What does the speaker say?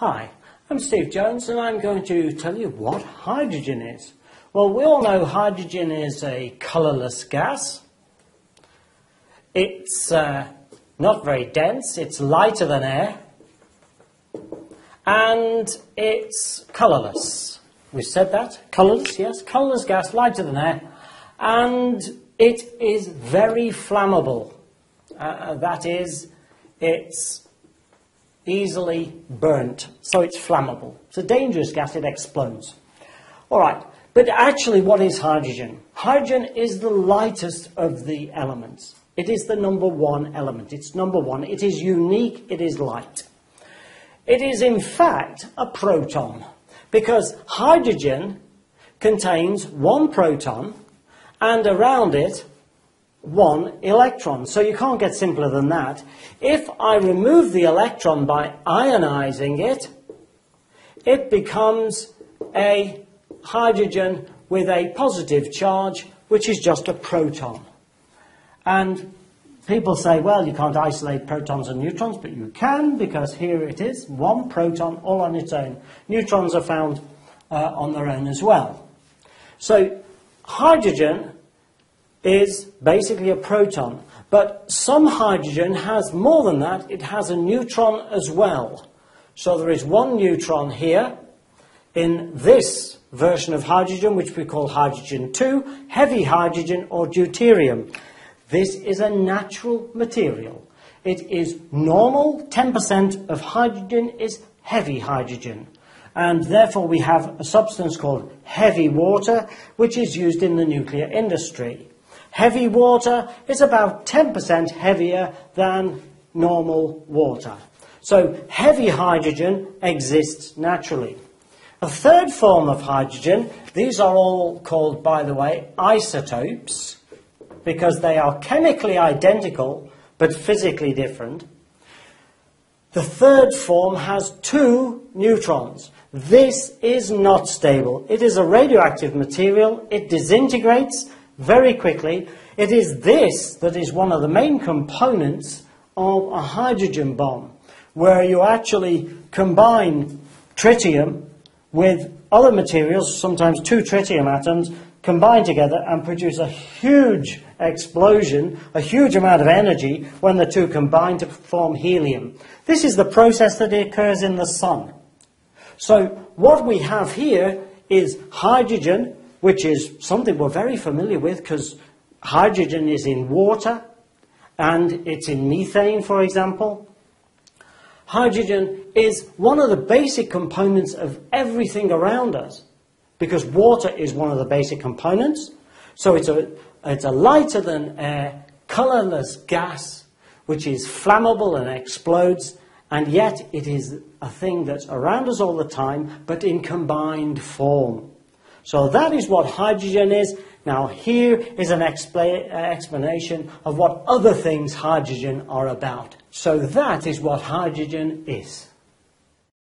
Hi, I'm Steve Jones and I'm going to tell you what hydrogen is. Well, we all know hydrogen is a colourless gas. It's not very dense, it's lighter than air, and it's colourless. We said that? Colourless, yes. Colourless gas, lighter than air, and it is very flammable. That is, it's easily burnt, so it's flammable. It's a dangerous gas, it explodes. All right, but actually what is hydrogen? Hydrogen is the lightest of the elements. It is the number one element. It's number one. It is unique. It is light. It is in fact a proton because hydrogen contains one proton and around it one electron. So you can't get simpler than that. If I remove the electron by ionizing it, it becomes a hydrogen with a positive charge, which is just a proton. And people say, well, you can't isolate protons and neutrons, but you can, because here it is, one proton all on its own. Neutrons are found on their own as well. So hydrogen is basically a proton, but some hydrogen has more than that. It has a neutron as well. So there is one neutron here in this version of hydrogen, which we call hydrogen 2, heavy hydrogen or deuterium. This is a natural material. It is normal. 10% of hydrogen is heavy hydrogen. And therefore we have a substance called heavy water, which is used in the nuclear industry. Heavy water is about 10% heavier than normal water. So heavy hydrogen exists naturally. A third form of hydrogen, these are all called, by the way, isotopes, because they are chemically identical but physically different. The third form has two neutrons. This is not stable. It is a radioactive material. It disintegrates very quickly. It is this that is one of the main components of a hydrogen bomb, where you actually combine tritium with other materials, sometimes two tritium atoms, combine together and produce a huge explosion, a huge amount of energy when the two combine to form helium. This is the process that occurs in the sun. So what we have here is hydrogen, which is something we're very familiar with because hydrogen is in water and it's in methane, for example. Hydrogen is one of the basic components of everything around us because water is one of the basic components. So it's a lighter than air, colourless gas, which is flammable and explodes, and yet it is a thing that's around us all the time, but in combined form. So that is what hydrogen is. Now here is an explanation of what other things hydrogen are about. So that is what hydrogen is.